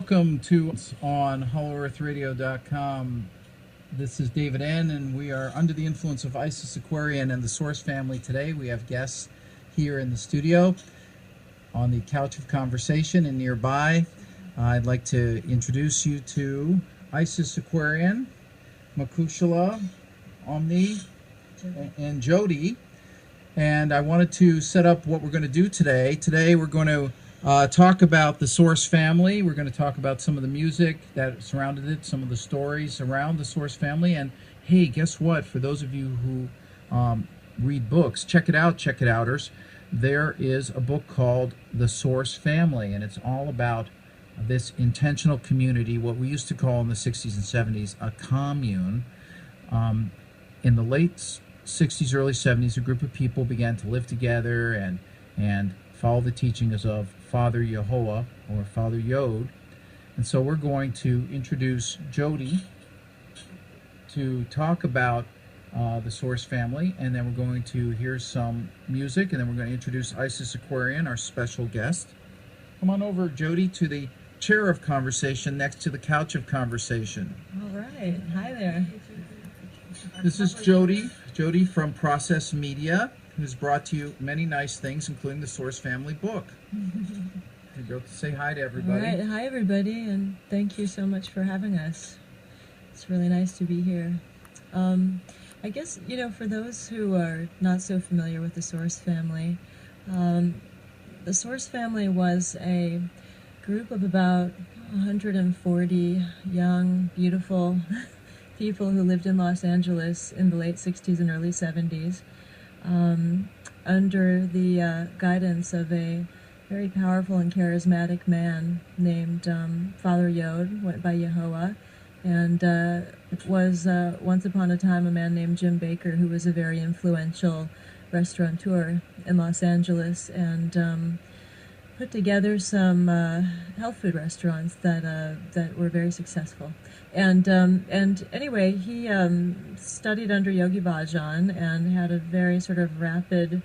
Welcome to on HolloEarthRadio.com. This is David N., and we are under the influence of Isis Aquarian and the Source family today. We have guests here in the studio on the couch of conversation and nearby. I'd like to introduce you to Isis Aquarian, Makushla, Omne, and Jodi. And I wanted to set up what we're going to do today. Today we're going to talk about the Source family. We're going to talk about some of the music that surrounded it, some of the stories around the Source family. And hey, guess what? For those of you who read books, check it out, check it outers. There is a book called The Source Family, and it's all about this intentional community, what we used to call in the 60s and 70s a commune. In the late 60s, early 70s, a group of people began to live together and follow the teachings of Father Yehovah or Father Yod. And so we're going to introduce Jodi to talk about the Source family, and then we're going to hear some music, and then we're going to introduce Isis Aquarian, our special guest. Come on over, Jodi, to the chair of conversation next to the couch of conversation. All right. Hi there. This is Jodi from Process Media, who's brought to you many nice things, including the Source family book. You go say hi to everybody. All right. Hi, everybody, and thank you so much for having us. It's really nice to be here. I guess, for those who are not so familiar with the Source family, the Source family was a group of about 140 young, beautiful people who lived in Los Angeles in the late 60s and early 70s under the guidance of a very powerful and charismatic man named Father Yod, went by Yehovah, and was once upon a time a man named Jim Baker, who was a very influential restaurateur in Los Angeles, and put together some health food restaurants that were very successful. And anyway, he studied under Yogi Bhajan and had a very sort of rapid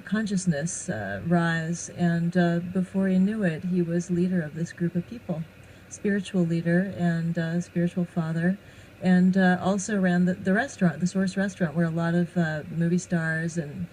consciousness rise. And before he knew it, he was leader of this group of people, spiritual leader and spiritual father, and also ran the restaurant, the Source restaurant, where a lot of movie stars and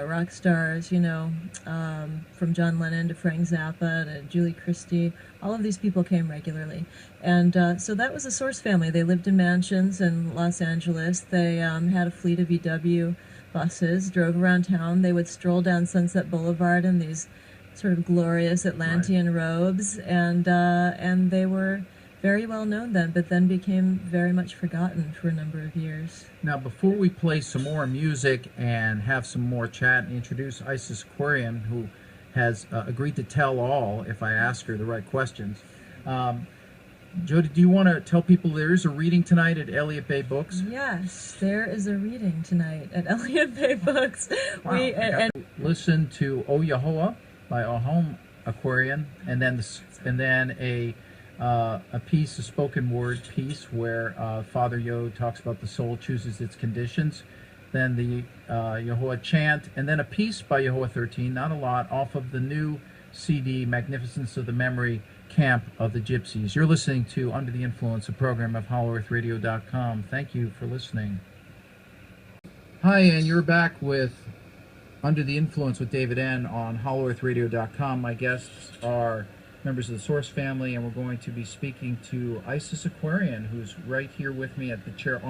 rock stars, from John Lennon to Frank Zappa to Julie Christie, all of these people came regularly. And so that was the Source family. They lived in mansions in Los Angeles. They had a fleet of VW buses, drove around town. They would stroll down Sunset Boulevard in these sort of glorious Atlantean robes, and they were very well known then, but then became very much forgotten for a number of years. Now, before we play some more music and have some more chat and introduce Isis Aquarian, who has agreed to tell all if I ask her the right questions, Jodi, do you want to tell people there is a reading tonight at Elliott Bay Books? Yes, there is a reading tonight at Elliott Bay Books. Wow. And listen to O Yehovah by Omne Aquarian, and then a piece, a spoken word piece, where Father Yod talks about the soul chooses its conditions, then the Yehovah chant, and then a piece by Yehovah 13, not a lot, off of the new CD, Magnificence of the Memory Camp of the Gypsies. You're listening to Under the Influence, a program of HolloEarthRadio.com. Thank you for listening. Hi, and you're back with Under the Influence with David N. on HolloEarthRadio.com. My guests are members of the Source family, and we're going to be speaking to Isis Aquarian, who's right here with me at the chair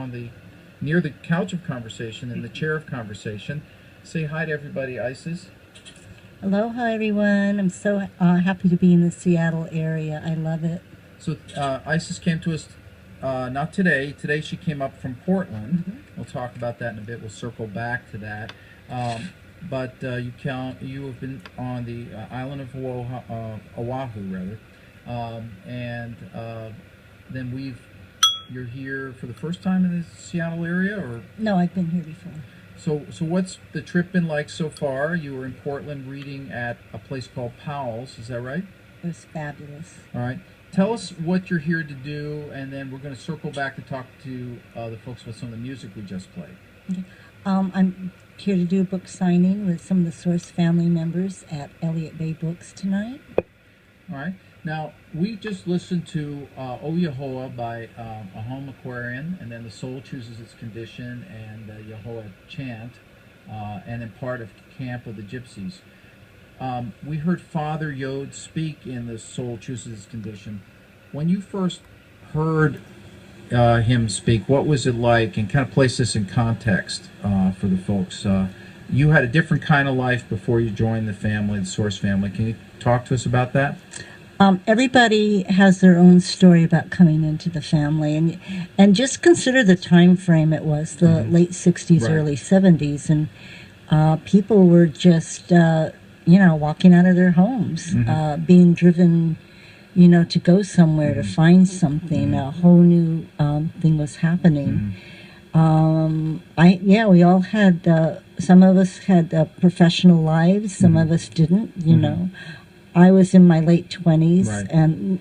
near the couch of conversation, in the chair of conversation. Say hi to everybody, Isis. Aloha, everyone. I'm so happy to be in the Seattle area. I love it. So Isis came to us not today. Today she came up from Portland. Mm-hmm. We'll talk about that in a bit. We'll circle back to that. But you have been on the island of Oahu, and then you're here for the first time in the Seattle area, or? No, I've been here before. So what's the trip been like so far? You were in Portland reading at a place called Powell's, is that right? It was fabulous. All right. Tell us what you're here to do, and then we're going to circle back and talk to the folks about some of the music we just played. Okay. I'm here to do a book signing with some of the Source family members at Elliott Bay Books tonight. All right. Now, we just listened to O Yehoah by a home Aquarian, and then The Soul Chooses Its Condition, and the Yehoah Chant, and then part of Camp of the Gypsies. We heard Father Yod speak in The Soul Chooses Its Condition. When you first heard him speak, what was it like? And kind of place this in context for the folks. You had a different kind of life before you joined the family, the Source family. Can you talk to us about that? Everybody has their own story about coming into the family, and just consider the time frame it was, the late 60s, Right. early 70s, and people were just, walking out of their homes, being driven, to go somewhere, to find something. A whole new thing was happening. We all had, some of us had professional lives, some of us didn't, know. I was in my late 20s, Right. and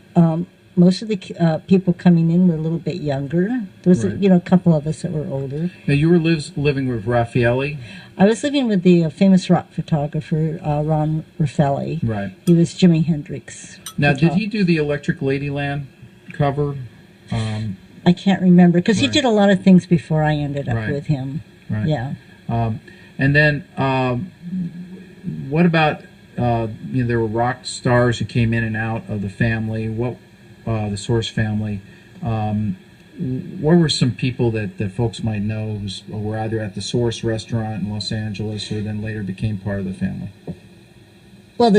most of the people coming in were a little bit younger. There was, Right. a couple of us that were older. Now, you were living with Raffaele? I was living with the famous rock photographer, Ron Raffaele. Right. He was Jimi Hendrix. Now, did he do the Electric Ladyland cover? I can't remember, because he Right. did a lot of things before I ended up Right. with him. Right. Yeah. And then, what about, there were rock stars who came in and out of the family, the Source family. What were some people that folks might know who were either at the Source restaurant in Los Angeles or then later became part of the family? Well,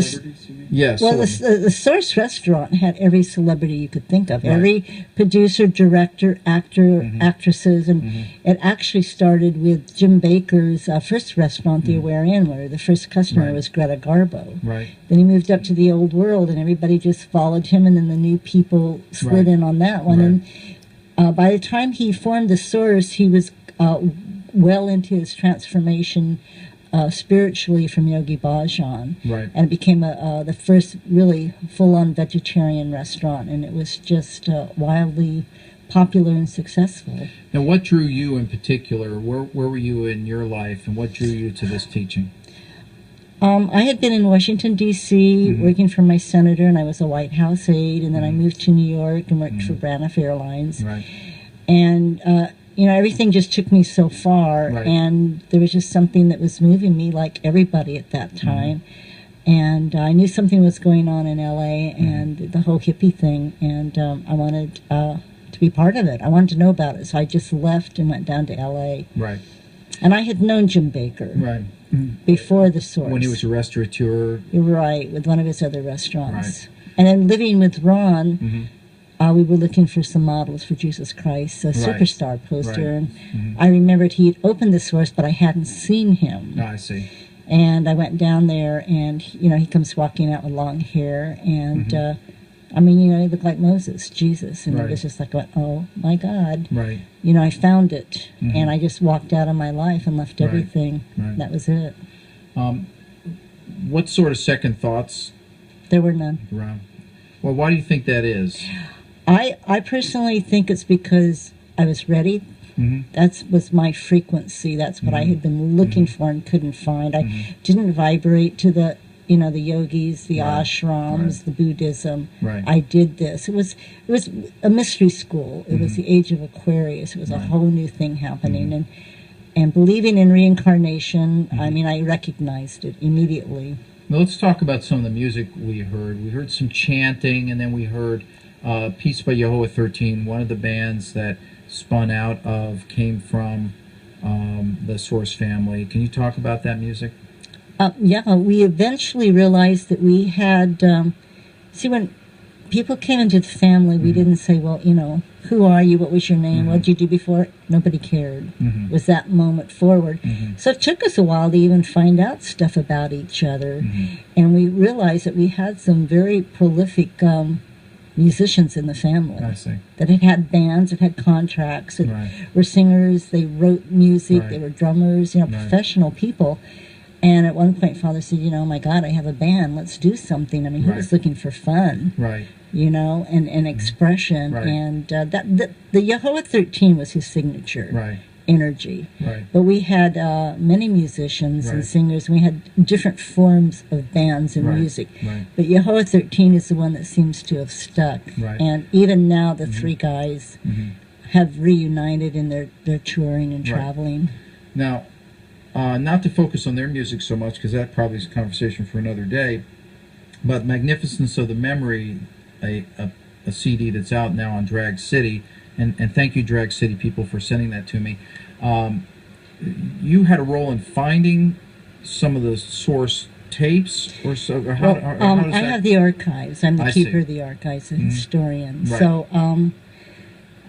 Yes. the Source restaurant had every celebrity you could think of, Right. every producer, director, actor, actresses, and it actually started with Jim Baker's first restaurant, the Aquarian, where the first customer Right. was Greta Garbo. Right. Then he moved up to the Old World, and everybody just followed him, and then the new people slid Right. in on that one. Right. And by the time he formed the Source, he was well into his transformation spiritually from Yogi Bhajan. Right. And it became the first really full-on vegetarian restaurant, and it was just wildly popular and successful. Now, what drew you in particular? Where were you in your life, and what drew you to this teaching? I had been in Washington, D.C., working for my senator, and I was a White House aide, and then I moved to New York and worked for Braniff Airlines. Right. And, everything just took me so far, Right. and there was just something that was moving me like everybody at that time. And I knew something was going on in L.A. and the whole hippie thing, and I wanted to be part of it. I wanted to know about it, so I just left and went down to L.A. Right. And I had known Jim Baker Right. before the Source. When he was a restaurateur. You're right, with one of his other restaurants. And then living with Ron, we were looking for some models for Jesus Christ, a superstar poster. Right. And I remembered he had opened the Source, but I hadn't seen him. Oh, I see. And I went down there, and, he comes walking out with long hair. And, he looked like Moses, Jesus. And Right. it was just like, oh, my God. Right. I found it. And I just walked out of my life and left Right. everything. Right. That was it. What sort of second thoughts There were none. around? Well, why do you think that is? I personally think it's because I was ready. That was my frequency. That's what I had been looking for and couldn't find. I didn't vibrate to the yogis, the Right. ashrams, Right. the Buddhism. Right. I did this. It was a mystery school. It was the age of Aquarius. It was a whole new thing happening, and believing in reincarnation. I recognized it immediately. Now, let's talk about some of the music we heard. We heard some chanting, and then we heard Peace by Yehoah 13, one of the bands that spun out of, came from the Source family. Can you talk about that music? We eventually realized that we had, when people came into the family, we didn't say, well, who are you? What was your name? What did you do before? Nobody cared. It was that moment forward. So it took us a while to even find out stuff about each other. And we realized that we had some very prolific musicians in the family. I see. That had bands, that had contracts, that Right. were singers, they wrote music, Right. they were drummers, professional people. And at one point, Father said, my God, I have a band, let's do something. He Right. was looking for fun, Right. and expression. Right. And the Yehoah 13 was his signature. Right. energy. Right. But we had many musicians and singers. We had different forms of bands and music. Right. But Yehovah 13 is the one that seems to have stuck. Right. And even now, the three guys have reunited in their touring and traveling. Now, not to focus on their music so much, because that probably is a conversation for another day, but Magnificence of the Memory, a CD that's out now on Drag City, and thank you, Drag City people, for sending that to me. You had a role in finding some of the source tapes, or so? Or how does I that... have the archives. I'm the keeper of the archives, a historian. Right. So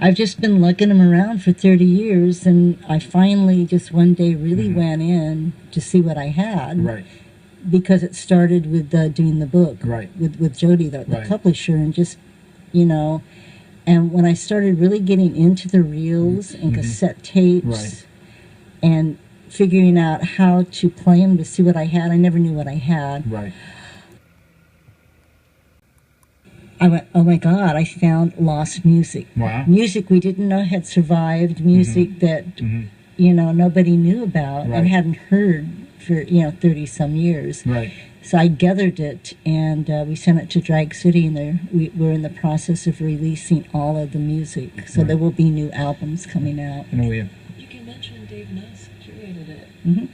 I've just been lugging them around for 30 years, and I finally just one day really went in to see what I had. Right. Because it started with doing the book. Right. With Jodi, the publisher, and just, you know, and when I started really getting into the reels and cassette tapes and figuring out how to play them to see what I had, I never knew what I had. Right. I went, oh my God, I found lost music. Wow. Music we didn't know had survived, music that, you know, nobody knew about and hadn't heard for, 30 some years. Right. So I gathered it, and we sent it to Drag City, and we're in the process of releasing all of the music. So there will be new albums coming out. And we have... You can mention Dave Nuss curated it.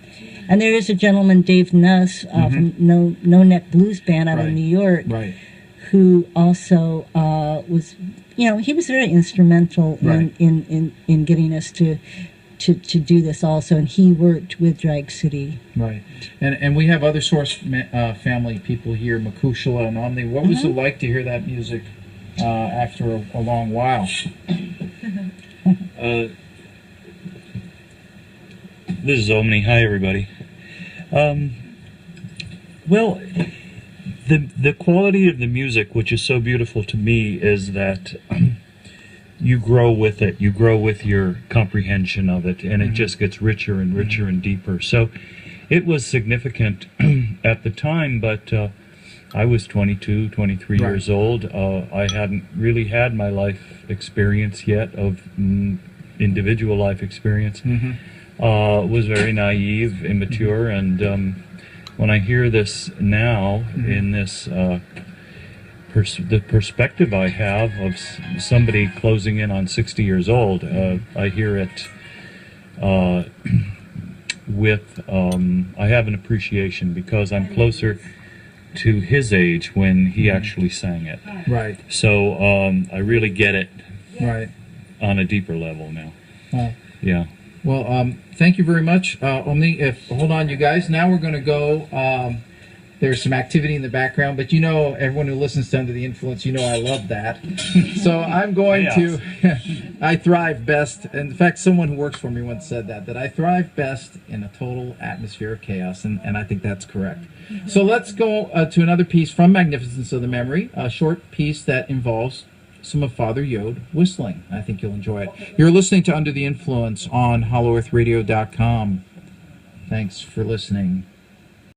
And there is a gentleman, Dave Nuss, from No Neck Blues Band out of New York, who also was, he was very instrumental in getting us to do this also, and he worked with Drag City. Right. And we have other Source family people here, Makushla and Omne. What was it like to hear that music after a long while? This is Omne. Hi, everybody. Well, the quality of the music, which is so beautiful to me, is that you grow with it. You grow with your comprehension of it, and it just gets richer and richer and deeper. So it was significant at the time, but I was 22, 23 years old. I hadn't really had my life experience yet, of individual life experience. Was very naive, immature, and when I hear this now in this the perspective I have of somebody closing in on 60 years old, I hear it with I have an appreciation, because I'm closer to his age when he actually sang it. Right. So I really get it on a deeper level now. Yeah. Well, thank you very much, Omni. Hold on, you guys. Now we're going to go. There's some activity in the background, but everyone who listens to Under the Influence, I love that. So I'm going to. I thrive best. In fact, someone who works for me once said that I thrive best in a total atmosphere of chaos, and I think that's correct. So let's go to another piece from Magnificence of the Memory, a short piece that involves some of Father Yod whistling. I think you'll enjoy it. You're listening to Under the Influence on HolloEarthRadio.com. Thanks for listening.